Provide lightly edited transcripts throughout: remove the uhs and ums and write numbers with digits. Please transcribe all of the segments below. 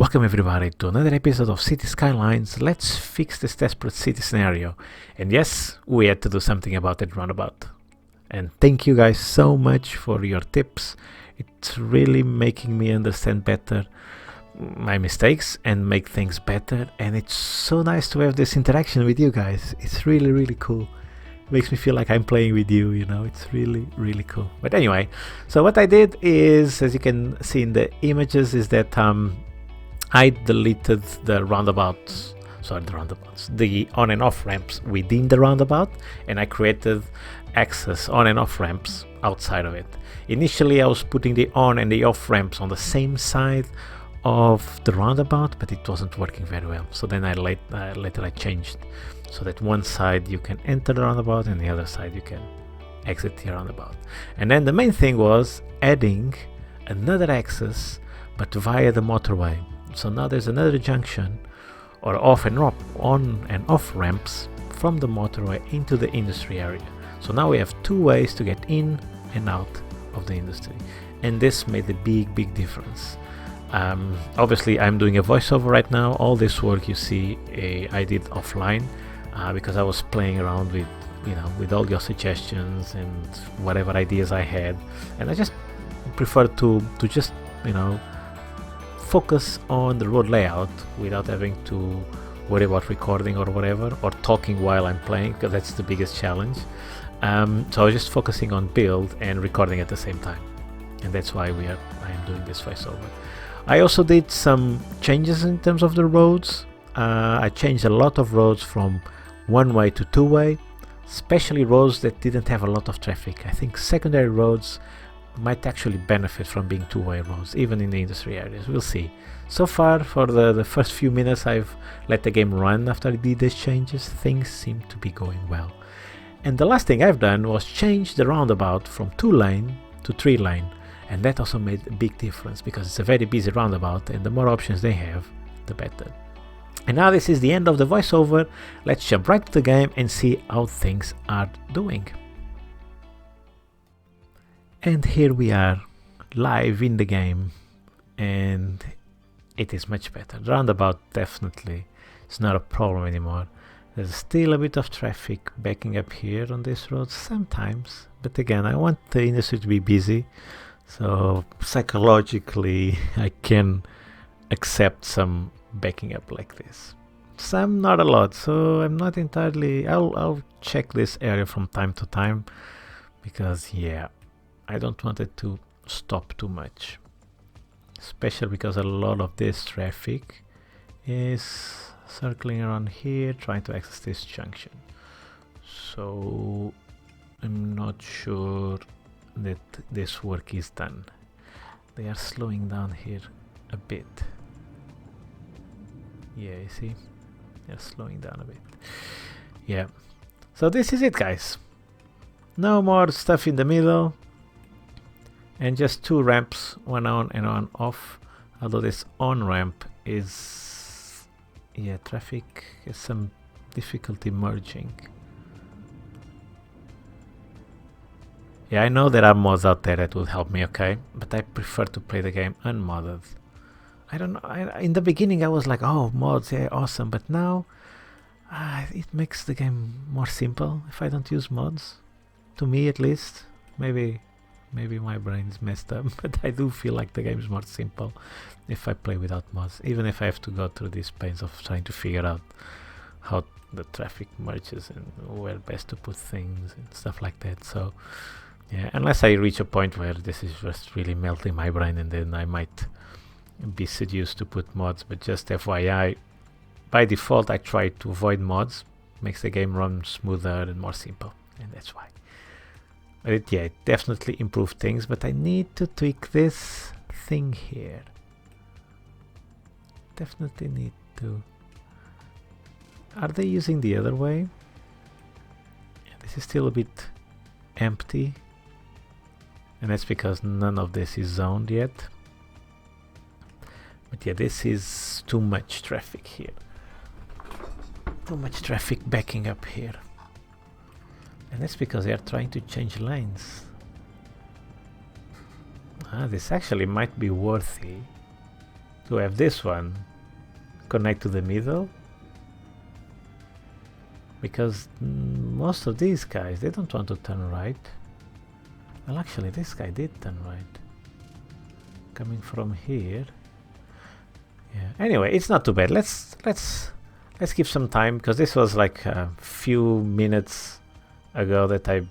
Welcome everybody to another episode of City Skylines. Let's fix this desperate city scenario. And yes, we had to do something about that roundabout. And thank you guys so much for your tips. It's really making me understand better my mistakes and make things better. And it's so nice to have this interaction with you guys. It's really cool. Makes me feel like I'm playing with you, you know. It's really cool. But anyway, so what I did is, as you can see in the images, is that I deleted the the on and off ramps within the roundabout, and I created access on and off ramps outside of it. Initially I was putting the on and the off ramps on the same side of the roundabout, but it wasn't working very well. So then later I changed so that one side you can enter the roundabout and the other side you can exit the roundabout. And then the main thing was adding another access but via the motorway. So now there's another junction or on and off ramps from the motorway into the industry area. So now we have two ways to get in and out of the industry, and this made a big difference. Obviously I'm doing a voiceover right now. All this work you see I did offline because I was playing around with all your suggestions and whatever ideas I had, and I just prefer to just focus on the road layout without having to worry about recording or whatever, or talking while I'm playing, because that's the biggest challenge. So I was just focusing on build and recording at the same time, and that's why I am doing this voiceover. I also did some changes in terms of the roads. I changed a lot of roads from one-way to two-way, especially roads that didn't have a lot of traffic. I think secondary roads might actually benefit from being two-way roads, even in the industry areas. We'll see. So far, for the first few minutes I've let the game run after I did these changes, things seem to be going well. And the last thing I've done was change the roundabout from 2-lane to 3-lane, and that also made a big difference because it's a very busy roundabout, and the more options they have, the better. And now this is the end of the voiceover. Let's jump right to the game and see how things are doing. And here we are, live in the game, and it is much better. The roundabout definitely is not a problem anymore. There's still a bit of traffic backing up here on this road sometimes, but again, I want the industry to be busy, so psychologically I can accept some backing up like this. Some, not a lot, so I'm not entirely... I'll check this area from time to time, because yeah, I don't want it to stop too much, especially because a lot of this traffic is circling around here trying to access this junction. So I'm not sure that this work is done. They are slowing down here a bit. Yeah, you see, they're slowing down a bit. Yeah, so this is it, guys. No more stuff in the middle, and just two ramps, one on and one off. Although this on ramp is, yeah, traffic has some difficulty merging. Yeah, I know there are mods out there that would help me, okay, but I prefer to play the game unmodded. I don't know, in the beginning I was like, oh, mods, yeah, awesome, but now it makes the game more simple if I don't use mods, to me at least. Maybe my brain's messed up, but I do feel like the game is more simple if I play without mods, even if I have to go through these pains of trying to figure out how the traffic merges and where best to put things and stuff like that. So yeah, unless I reach a point where this is just really melting my brain, and then I might be seduced to put mods. But just FYI, by default I try to avoid mods. Makes the game run smoother and more simple, and that's why. But yeah, it definitely improved things, but I need to tweak this thing here. Definitely need to. Are they using the other way? Yeah, this is still a bit empty, and that's because none of this is zoned yet. But yeah, this is too much traffic here. Too much traffic backing up here. And that's because they are trying to change lanes. This actually might be worthy to to have this one connect to the middle, because most of these guys, they don't want to turn right. Well, actually this guy did turn right coming from here. Yeah, anyway, it's not too bad. Let's give some time, because this was like a few minutes ago that I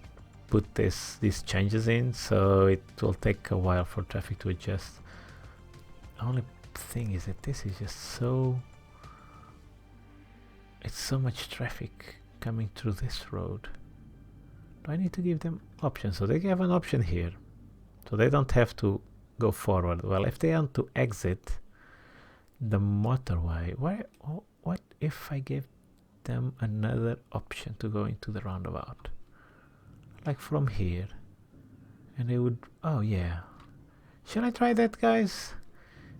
put these changes in, so it will take a while for traffic to adjust. The only thing is that this is just it's so much traffic coming through this road. Do I need to give them options? So they have an option here, so they don't have to go forward. Well, if they want to exit the motorway, what if I give them another option to go into the roundabout, like from here, and they would, oh yeah, shall I try that, guys?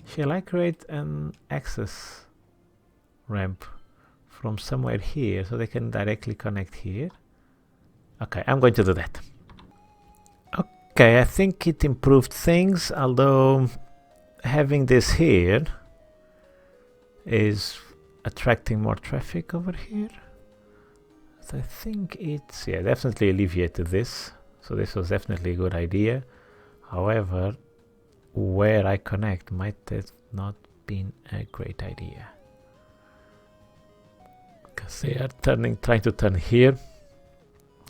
Shall I create an access ramp from somewhere here so they can directly connect here? Okay, I'm going to do that. Okay, I think it improved things, although having this here is attracting more traffic over here. So I think it's, yeah, definitely alleviated this. So this was definitely a good idea. However, where I connect might have not been a great idea, because they are trying to turn here.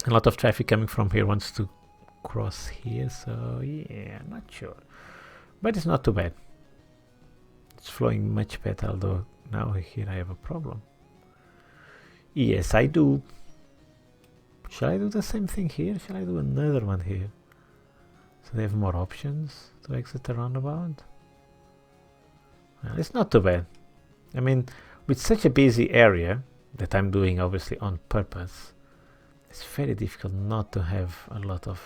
A lot of traffic coming from here wants to cross here, so yeah, not sure, but it's not too bad. It's flowing much better, although now here I have a problem. Yes, I do. Shall I do the same thing here? Shall I do another one here, so they have more options to exit the roundabout? Well, it's not too bad. I mean, with such a busy area that I'm doing obviously on purpose, it's very difficult not to have a lot of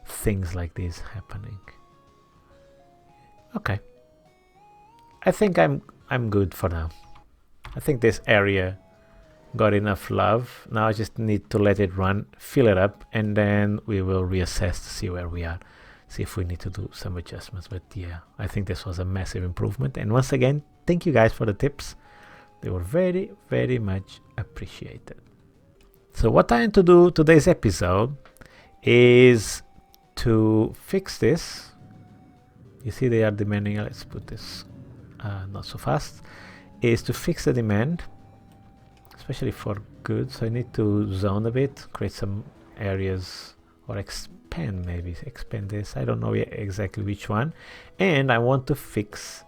things like this happening. Okay, I think I'm good for now. I think this area got enough love. Now I just need to let it run, fill it up, and then we will reassess to see where we are, see if we need to do some adjustments. But yeah, I think this was a massive improvement, and once again, thank you guys for the tips. They were very, very much appreciated. So what I want to do today's episode is to fix this. You see they are demanding, let's put this not so fast, is to fix the demand, especially for goods. So I need to zone a bit, create some areas, or expand, maybe expand this, I don't know yet exactly which one. And I want to fix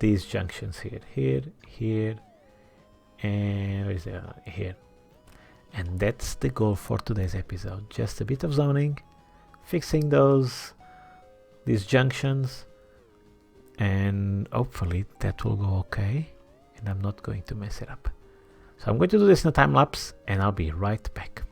these junctions here, and where is it? Here. And that's the goal for today's episode. Just a bit of zoning, fixing these junctions, and hopefully that will go okay and I'm not going to mess it up. So I'm going to do this in a time lapse and I'll be right back.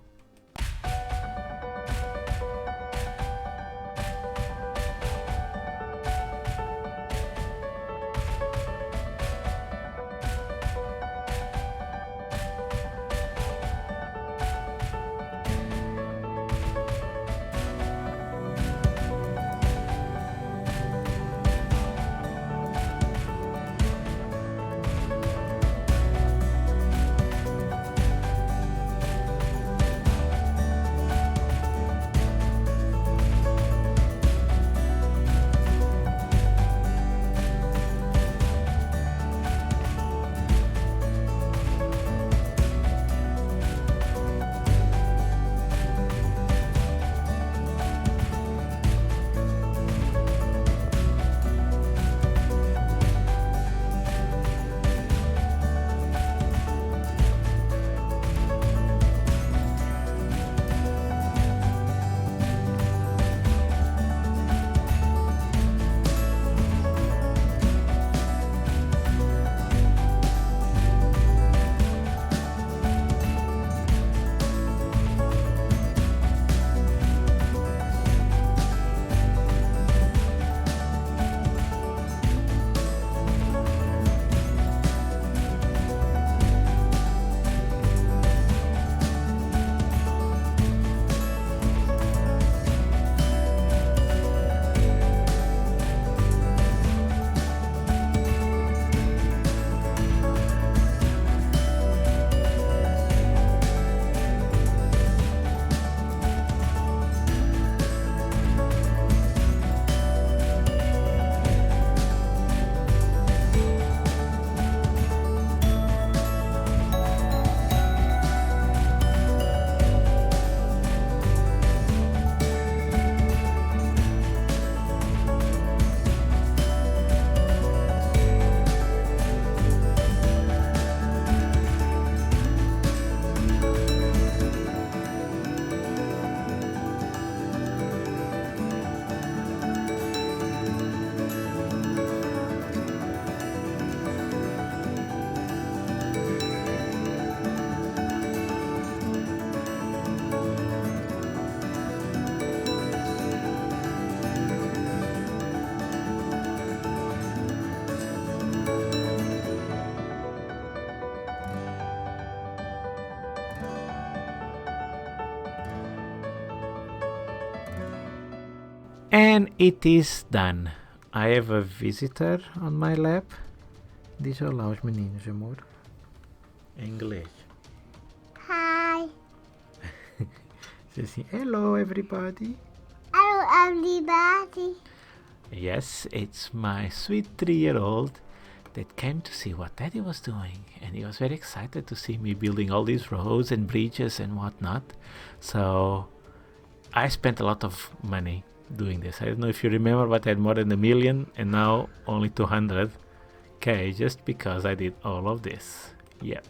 And it is done. I have a visitor on my lap. Diz olá aos meninos, amor. Em inglês. Hi. Diz assim, hello everybody. Hello, everybody. Yes, it's my sweet 3-year-old that came to see what Daddy was doing, and he was very excited to see me building all these roads and bridges and whatnot. So I spent a lot of money doing this. I don't know if you remember, but I had more than 1 million and now only 200k just because I did all of this. Yeah.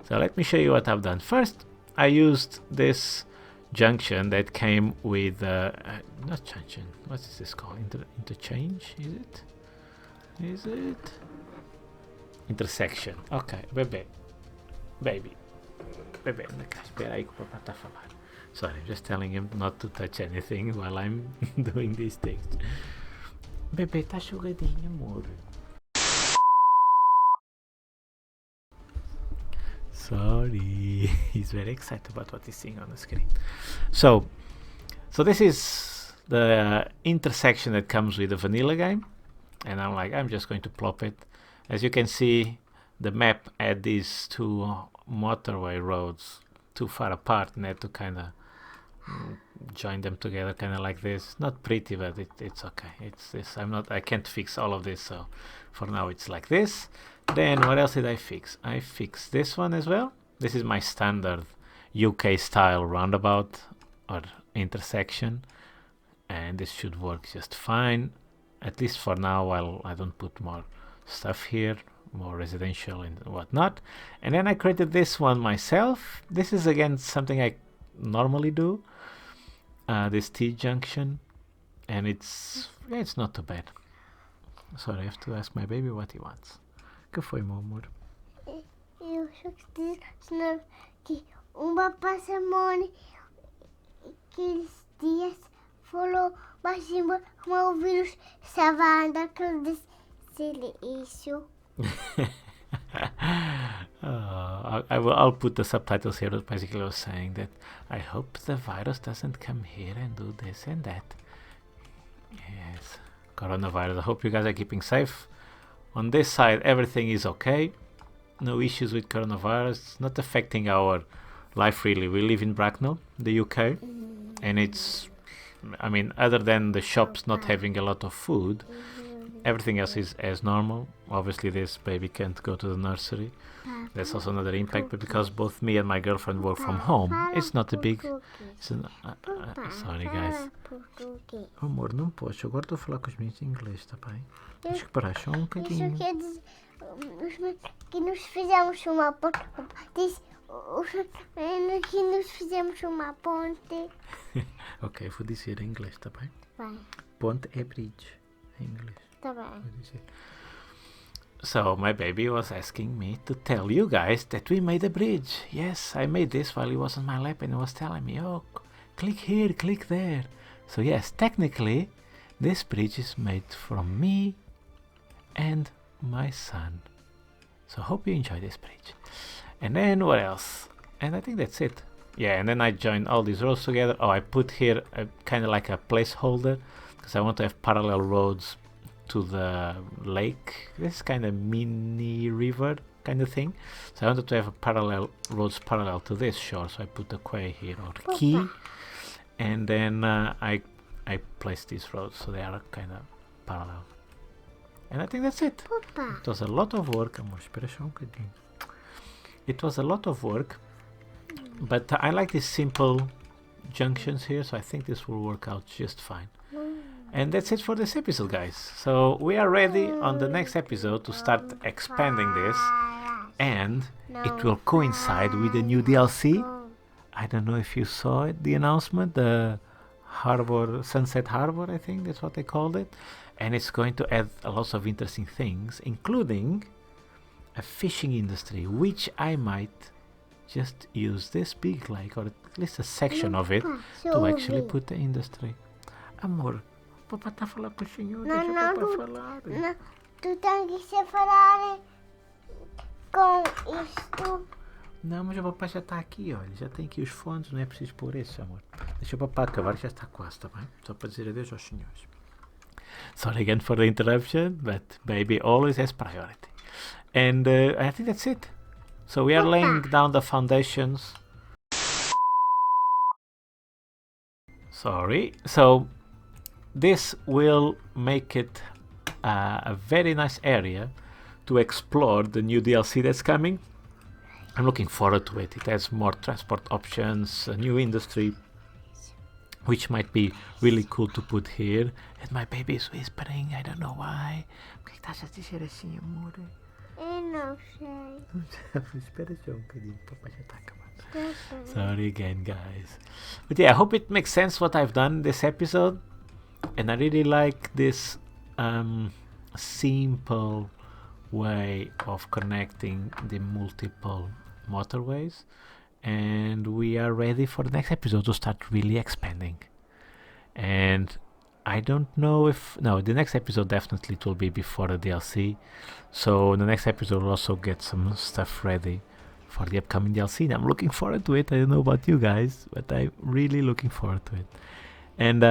So let me show you what I've done. First, I used this junction that came with not junction. What is this called? Interchange? Is it? Intersection. Ok, bebê. Baby. Bebê, espera aí que o papai está a falar. Sorry, I'm just telling him not to touch anything while I'm doing these things. Bebê, tá chugadinho, amor. Sorry. He's very excited about what he's seeing on the screen. So this is the intersection that comes with the vanilla game. And I'm just going to plop it. As you can see, the map had these two motorway roads too far apart, and I had to kind of join them together, kind of like this. Not pretty, but it's okay. It's this. I can't fix all of this, so for now it's like this. Then what else did I fix? I fixed this one as well. This is my standard UK style roundabout or intersection, and this should work just fine, at least for now, while I don't put more stuff here, more residential and whatnot. And then I created this one myself. This is again something I normally do, this T-junction, and it's not too bad. Sorry, I have to ask my baby what he wants. Que foi, meu amor? Eu só queria dizer que uma passamone aqueles dias falou baixinho como o vírus estava andando aquele silêncio. I'll put the subtitles here. Basically, I was saying that I hope the virus doesn't come here and do this and that. Yes, coronavirus. I hope you guys are keeping safe. On this side, everything is okay. No issues with coronavirus. It's not affecting our life really. We live in Bracknell, the UK, and it's, I mean, other than the shops not having a lot of food, everything else is as normal. Obviously, this baby can't go to the nursery. That's also another impact, but because both me and my girlfriend work from home, it's not a big... sorry, guys. Amor, não posso. Agora estou a falar com os meninos em inglês, tá bem? Tens que parar só um bocadinho. Isso quer dizer que nos fizemos uma ponte. Que nos fizemos uma ponte. Ok, vou dizer em inglês, tá bem? Vai. Ponte é bridge, em inglês. Tá bem. Vou dizer. So my baby was asking me to tell you guys that we made a bridge. Yes, I made this while he was on my lap and he was telling me, oh, click here, click there. So yes, technically, this bridge is made from me and my son. So hope you enjoy this bridge. And then what else? And I think that's it. Yeah, and then I joined all these roads together. Oh, I put here a kind of like a placeholder because I want to have parallel roads to the lake. This kind of mini river kind of thing. So I wanted to have a roads parallel to this shore. So I put a quay here or key, and then I placed these roads so they are kind of parallel. And I think that's it. Papa. It was a lot of work. Amor, espera só um bocadinho. It was a lot of work, but I like these simple junctions here, so I think this will work out just fine. And that's it for this episode, guys. So we are ready on the next episode to start expanding this, and it will coincide with the new DLC. I don't know if you saw it, the announcement, the Harbor, Sunset Harbor, I think that's what they called it. And it's going to add a lot of interesting things, including a fishing industry, which I might just use this big lake, or at least a section of it, to actually put the industry. Amor, papá está a falar com o senhor, deixa o papá falar. Não, tu tens que se falar com isto. Não, mas o papai já está aqui, olha. Já tem aqui os fones, não é preciso pôr esse, amor. Deixa o papai acabar, já está quase, tá bem? Só para dizer adeus aos senhores. Sorry again for the interruption, but baby always has priority. And I think that's it. So we are laying down the foundations. Sorry. So this will make it a very nice area to explore the new DLC that's coming. I'm looking forward to it. It has more transport options, a new industry, which might be really cool to put here. And my baby is whispering, I don't know why. Por que estás a dizer assim, amor? Eu não sei. Espera só bocadinho, papai já está acabando. Sorry again, guys. But yeah, I hope it makes sense what I've done in this episode. And I really like this simple way of connecting the multiple motorways. And we are ready for the next episode to start really expanding. And I don't know if... No, the next episode definitely it will be before the DLC. So the next episode will also get some stuff ready for the upcoming DLC. And I'm looking forward to it. I don't know about you guys, but I'm really looking forward to it. And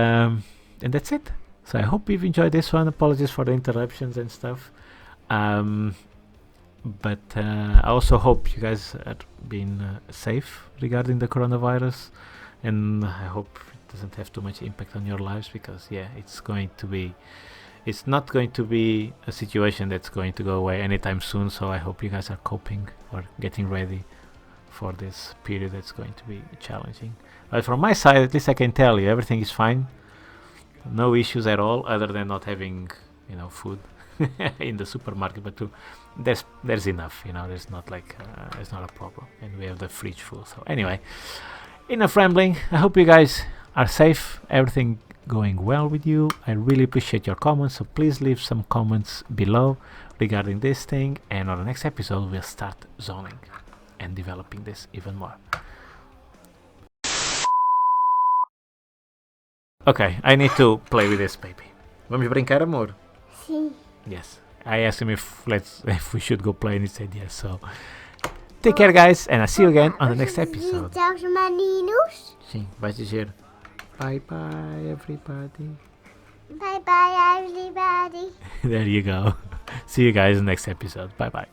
that's it. So I hope you've enjoyed this one. Apologies for the interruptions and stuff. But I also hope you guys are being safe regarding the coronavirus, and I hope it doesn't have too much impact on your lives, because yeah, it's not going to be a situation that's going to go away anytime soon. So I hope you guys are coping or getting ready for this period that's going to be challenging. But from my side, at least I can tell you everything is fine, no issues at all, other than not having food in the supermarket, but there's enough, there's not it's not a problem, and we have the fridge full. So anyway, enough rambling. I hope you guys are safe, everything going well with you. I really appreciate your comments, so please leave some comments below regarding this thing, and on the next episode we'll start zoning and developing this even more. Okay, I need to play with this baby. Vamos brincar, amor? Sim. Yes. I asked him if we should go play, and he said yes. So take care, guys, and I'll see you again on the next episode. Tchau, meninos. Sim, vais dizer bye bye everybody. Bye bye, everybody. There you go. See you guys in the next episode. Bye bye.